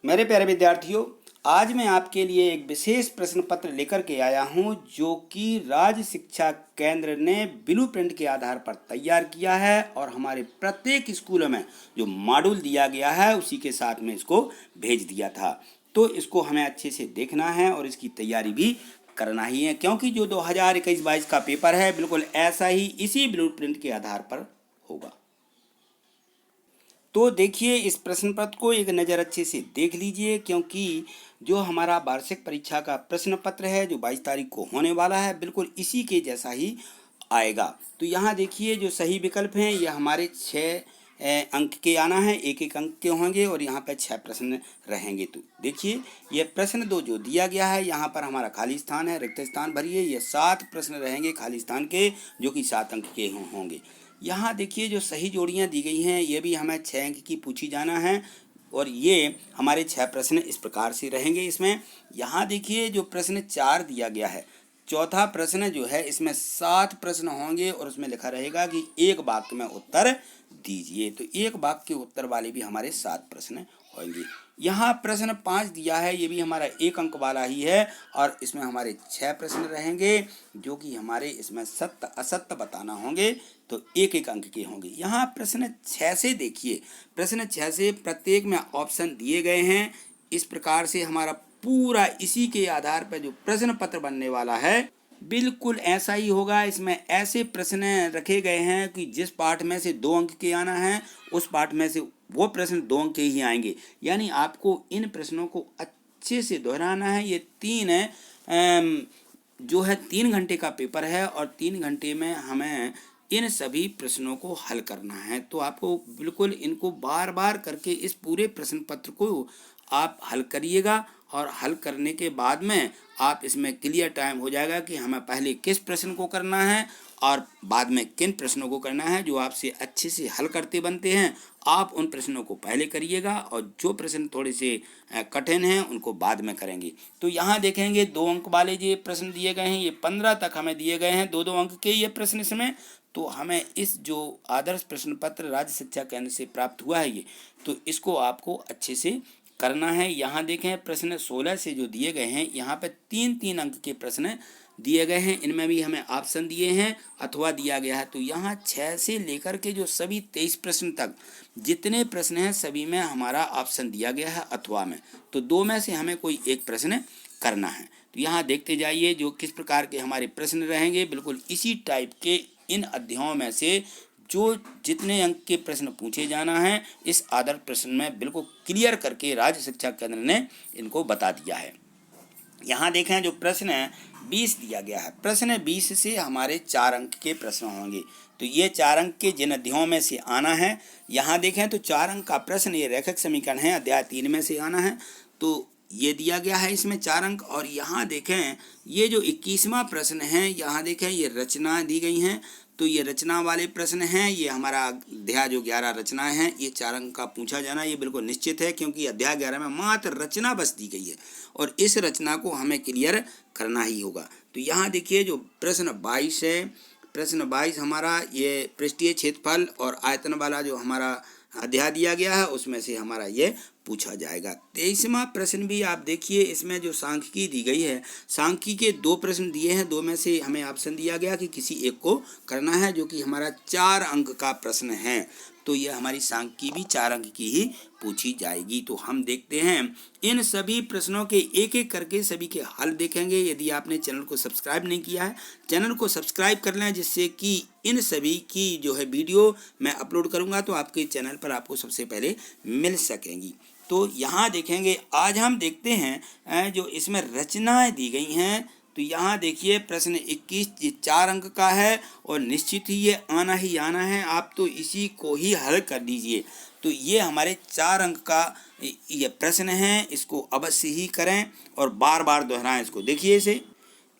मेरे प्यारे विद्यार्थियों, आज मैं आपके लिए एक विशेष प्रश्न पत्र लेकर के आया हूं जो कि राज्य शिक्षा केंद्र ने ब्लूप्रिंट के आधार पर तैयार किया है और हमारे प्रत्येक स्कूलों में जो मॉड्यूल दिया गया है उसी के साथ में इसको भेज दिया था। तो इसको हमें अच्छे से देखना है और इसकी तैयारी भी करना ही है, क्योंकि जो 2021-22 का पेपर है बिल्कुल ऐसा ही इसी ब्लूप्रिंट के आधार पर होगा। तो देखिए, इस प्रश्न पत्र को एक नज़र अच्छे से देख लीजिए, क्योंकि जो हमारा वार्षिक परीक्षा का प्रश्न पत्र है जो 22 तारीख को होने वाला है बिल्कुल इसी के जैसा ही आएगा। तो यहाँ देखिए, जो सही विकल्प हैं ये हमारे 6 अंक के आना है, एक एक अंक के होंगे और यहाँ पे 6 प्रश्न रहेंगे। तो देखिए, ये प्रश्न 2 जो दिया गया है यहाँ पर हमारा खाली स्थान है, रिक्त स्थान भरिए। ये 7 प्रश्न रहेंगे खाली स्थान के, जो कि 7 अंक के होंगे। यहाँ देखिए, जो सही जोड़ियाँ दी गई हैं ये भी हमें 6 अंक की पूछी जाना है और ये हमारे 6 प्रश्न इस प्रकार से रहेंगे इसमें। यहाँ देखिए, जो प्रश्न 4 दिया गया है, चौथा प्रश्न जो है इसमें 7 प्रश्न होंगे और उसमें लिखा रहेगा कि एक वाक्य में उत्तर दीजिए। तो एक वाक्य के उत्तर वाले भी हमारे 7 प्रश्न होंगे। यहाँ प्रश्न 5 दिया है, ये भी हमारा 1 अंक वाला ही है और इसमें हमारे 6 प्रश्न रहेंगे जो कि हमारे इसमें सत्य असत्य बताना होंगे, तो एक एक अंक के होंगे। यहाँ प्रश्न 6 से देखिए, प्रश्न 6 से प्रत्येक में ऑप्शन दिए गए हैं। इस प्रकार से हमारा पूरा इसी के आधार पर जो प्रश्न पत्र बनने वाला है बिल्कुल ऐसा ही होगा। इसमें ऐसे प्रश्न रखे गए हैं कि जिस पाठ में से 2 अंक के आना है उस पाठ में से वो प्रश्न 2 अंक के ही आएंगे। यानी आपको इन प्रश्नों को अच्छे से दोहराना है। ये 3 घंटे का पेपर है और 3 घंटे में हमें इन सभी प्रश्नों को हल करना है। तो आपको बिल्कुल इनको बार बार करके इस पूरे प्रश्न पत्र को आप हल करिएगा और हल करने के बाद में आप इसमें क्लियर टाइम हो जाएगा कि हमें पहले किस प्रश्न को करना है और बाद में किन प्रश्नों को करना है। जो आपसे अच्छे से हल करते बनते हैं आप उन प्रश्नों को पहले करिएगा और जो प्रश्न थोड़े से कठिन हैं उनको बाद में करेंगे। तो यहाँ देखेंगे 2 अंक वाले जो प्रश्न दिए गए हैं ये 15 तक हमें दिए गए हैं, 2-2 अंक के ये प्रश्न इसमें। तो हमें इस जो आदर्श प्रश्न पत्र राज्य शिक्षा केंद्र से प्राप्त हुआ है ये, तो इसको आपको अच्छे से करना है। यहाँ देखें, प्रश्न 16 से जो दिए गए हैं यहाँ पे 3-3 अंक के प्रश्न दिए गए हैं। इनमें भी हमें ऑप्शन दिए हैं अथवा दिया गया है। तो यहाँ 6 से लेकर के जो सभी 23 प्रश्न तक जितने प्रश्न हैं सभी में हमारा ऑप्शन दिया गया है अथवा में। तो 2 में से हमें कोई एक प्रश्न करना है। तो यहाँ देखते जाइए जो किस प्रकार के हमारे प्रश्न रहेंगे। बिल्कुल इसी टाइप के इन अध्यायों में से जो जितने अंक के प्रश्न पूछे जाना है इस आदर्श प्रश्न में बिल्कुल क्लियर करके राज्य शिक्षा केंद्र ने इनको बता दिया है। यहाँ देखें, जो प्रश्न 20 दिया गया है, प्रश्न 20 से हमारे 4 अंक के प्रश्न होंगे। तो ये 4 अंक के जिन अध्यायों में से आना है, यहाँ देखें तो 4 अंक का प्रश्न ये रेखक समीकरण है, अध्याय 3 में से आना है। तो ये दिया गया है इसमें 4 अंक। और यहाँ देखें ये जो 21वां प्रश्न है, यहाँ देखें ये रचना दी गई हैं। तो ये रचना वाले प्रश्न हैं। ये हमारा अध्याय जो 11 रचनाएं हैं ये 4 अंक का पूछा जाना ये बिल्कुल निश्चित है, क्योंकि अध्याय 11 में मात्र रचना बस दी गई है और इस रचना को हमें क्लियर करना ही होगा। तो यहाँ देखिए जो प्रश्न 22 है, प्रश्न 22 हमारा ये पृष्ठीय क्षेत्रफल और आयतन वाला जो हमारा अध्याय दिया गया है उसमें से हमारा ये पूछा जाएगा। 23वां प्रश्न भी आप देखिए, इसमें जो सांख्यिकी दी गई है, सांख्यिकी के 2 प्रश्न दिए हैं, 2 में से हमें ऑप्शन दिया गया कि किसी एक को करना है, जो कि हमारा 4 अंक का प्रश्न है। तो यह हमारी सांख्यिकी भी 4 अंक की ही पूछी जाएगी। तो हम देखते हैं इन सभी प्रश्नों के एक एक करके सभी के हल देखेंगे। यदि आपने चैनल को सब्सक्राइब नहीं किया है, चैनल को सब्सक्राइब कर लें, जिससे कि इन सभी की जो है वीडियो मैं अपलोड करूंगा तो आपके चैनल पर आपको सबसे पहले मिल सकेंगी। तो यहाँ देखेंगे, आज हम देखते हैं जो इसमें रचनाएं दी गई हैं। तो यहाँ देखिए प्रश्न 21 ये 4 अंक का है और निश्चित ही ये आना ही आना है, आप तो इसी को ही हल कर दीजिए। तो ये हमारे 4 अंक का ये प्रश्न है, इसको अवश्य ही करें और बार बार दोहराएं इसको। देखिए इसे,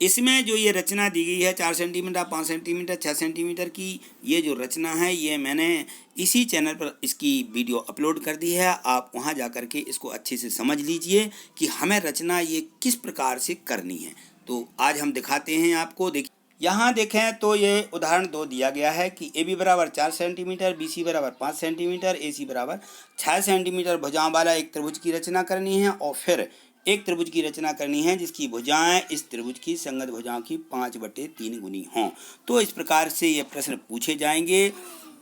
इसमें जो ये रचना दी गई है 4 सेंटीमीटर, 5 सेंटीमीटर, 6 सेंटीमीटर की ये जो रचना है ये मैंने इसी चैनल पर इसकी वीडियो अपलोड कर दी है। आप वहां जा कर के इसको अच्छे से समझ लीजिए कि हमें रचना ये किस प्रकार से करनी है। तो आज हम दिखाते हैं आपको। देखिए यहाँ देखें तो ये उदाहरण 2 दिया गया है कि ए बी बराबर 4 सेंटीमीटर, बी सी बराबर 5 सेंटीमीटर, ए सी बराबर 6 सेंटीमीटर भुजाओं वाला एक त्रिभुज की रचना करनी है और फिर एक त्रिभुज की रचना करनी है जिसकी भुजाएं इस त्रिभुज की संगत भुजाओं की 5/3 गुनी हों। तो इस प्रकार से ये प्रश्न पूछे जाएंगे।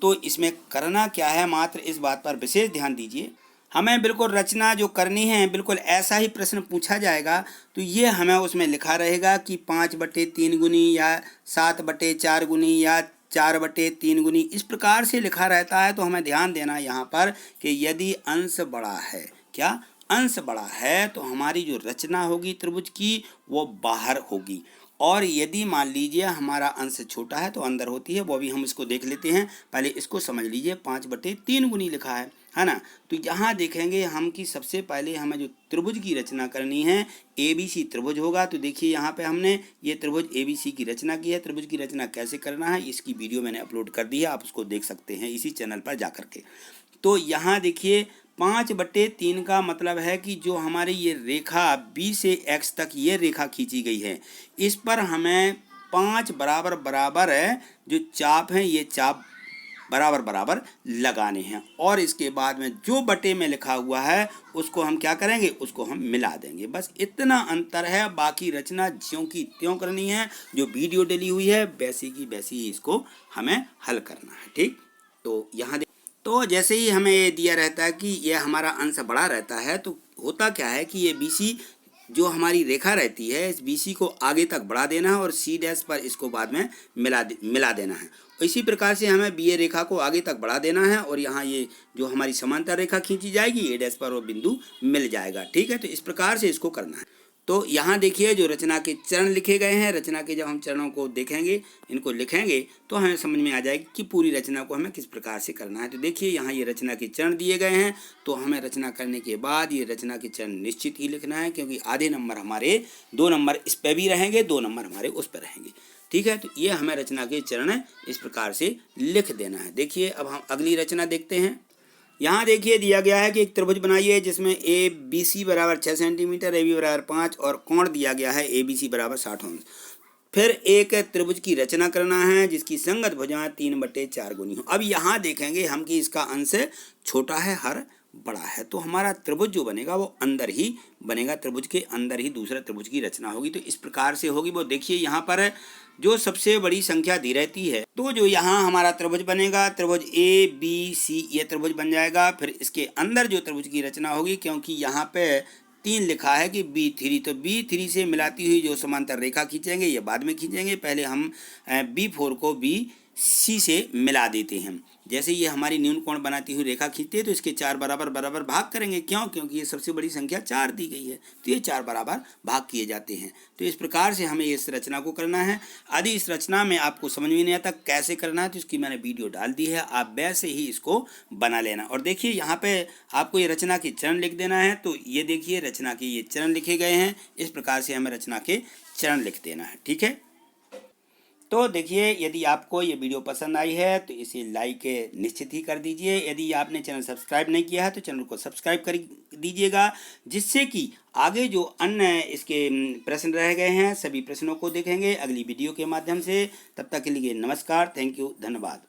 तो इसमें करना क्या है, मात्र इस बात पर विशेष ध्यान दीजिए। हमें बिल्कुल रचना जो करनी है बिल्कुल ऐसा ही प्रश्न पूछा जाएगा तो ये हमें उसमें लिखा रहेगा कि 5/3 गुनी या 7/4 गुनी या 4/3 गुनी, इस प्रकार से लिखा रहता है। तो हमें ध्यान देना यहाँ पर कि यदि अंश बड़ा है, क्या अंश बड़ा है, तो हमारी जो रचना होगी त्रिभुज की वो बाहर होगी, और यदि मान लीजिए हमारा अंश छोटा है तो अंदर होती है। वो भी हम इसको देख लेते हैं, पहले इसको समझ लीजिए। 5/3 गुनी लिखा है ना। तो यहाँ देखेंगे हम कि सबसे पहले हमें जो त्रिभुज की रचना करनी है ABC त्रिभुज होगा। तो देखिए यहाँ पे हमने ये त्रिभुज ABC की रचना की है। त्रिभुज की रचना कैसे करना है इसकी वीडियो मैंने अपलोड कर दी है, आप उसको देख सकते हैं इसी चैनल पर जा कर के। तो यहाँ देखिए 5/3 का मतलब है कि जो हमारी ये रेखा B से X तक ये रेखा खींची गई है, इस पर हमें 5 बराबर बराबर जो चाप हैं ये चाप बराबर बराबर लगाने हैं, और इसके बाद में जो बटे में लिखा हुआ है उसको हम क्या करेंगे, उसको हम मिला देंगे। बस इतना अंतर है, बाकी रचना ज्यों की त्यों करनी है। जो वीडियो डली हुई है वैसी की वैसी ही इसको हमें हल करना है। ठीक, तो यहाँ तो जैसे ही हमें ये दिया रहता है कि ये हमारा अंश बड़ा रहता है, तो होता क्या है कि ये BC जो हमारी रेखा रहती है इस BC को आगे तक बढ़ा देना है और C' पर इसको बाद में मिला देना है। इसी प्रकार से हमें BA रेखा को आगे तक बढ़ा देना है और यहाँ ये जो हमारी समांतर रेखा खींची जाएगी A' पर वो बिंदु मिल जाएगा। ठीक है, तो इस प्रकार से इसको करना है। तो यहाँ देखिए जो रचना के चरण लिखे गए हैं, रचना के जब हम चरणों को देखेंगे, इनको लिखेंगे तो हमें समझ में आ जाएगी कि पूरी रचना को हमें किस प्रकार से करना है। तो देखिए यहाँ ये रचना के चरण दिए गए हैं, तो हमें रचना करने के बाद ये रचना के चरण निश्चित ही लिखना है, क्योंकि आधे नंबर हमारे 2 नंबर इस पर भी रहेंगे, 2 नंबर हमारे उस पर रहेंगे। ठीक है, तो ये हमें रचना के चरण इस प्रकार से लिख देना है। देखिए अब हम अगली रचना देखते हैं। यहाँ देखिए दिया गया है कि एक त्रिभुज बनाइए जिसमें ABC बराबर 6 सेंटीमीटर, AB बराबर 5 और कोण दिया गया है ABC बराबर 60 अंश। फिर एक त्रिभुज की रचना करना है जिसकी संगत भुजाएं 3/4 गुनी हो। अब यहाँ देखेंगे हम कि इसका अंश छोटा है, हर बड़ा है, तो हमारा त्रिभुज जो बनेगा वो अंदर ही बनेगा, त्रिभुज के अंदर ही दूसरा त्रिभुज की रचना होगी। तो इस प्रकार से होगी। वो देखिए यहाँ पर जो सबसे बड़ी संख्या दी रहती है, तो जो यहाँ हमारा त्रिभुज बनेगा, त्रिभुज ABC ये त्रिभुज बन जाएगा। फिर इसके अंदर जो त्रिभुज की रचना होगी, क्योंकि यहाँ पे 3 लिखा है कि B3, तो B3 से मिलाती हुई जो समांतर रेखा खींचेंगे ये बाद में खींचेंगे, पहले हम B4 को BC से मिला देते हैं। जैसे ये हमारी न्यून कोण बनाती हुई रेखा खींचते हैं तो इसके 4 बराबर बराबर भाग करेंगे। क्यों? क्योंकि ये सबसे बड़ी संख्या 4 दी गई है, तो ये 4 बराबर भाग किए जाते हैं। तो इस प्रकार से हमें इस रचना को करना है। यदि इस रचना में आपको समझ में नहीं आता कैसे करना है तो इसकी मैंने वीडियो डाल दी है, आप वैसे ही इसको बना लेना। और देखिए यहाँ पे आपको ये रचना के चरण लिख देना है। तो ये देखिए रचना के ये चरण लिखे गए हैं, इस प्रकार से हमें रचना के चरण लिख देना है। ठीक है, तो देखिए यदि आपको ये वीडियो पसंद आई है तो इसे लाइक निश्चित ही कर दीजिए। यदि आपने चैनल सब्सक्राइब नहीं किया है तो चैनल को सब्सक्राइब कर दीजिएगा, जिससे कि आगे जो अन्य इसके प्रश्न रह गए हैं सभी प्रश्नों को देखेंगे अगली वीडियो के माध्यम से। तब तक के लिए नमस्कार, थैंक यू, धन्यवाद।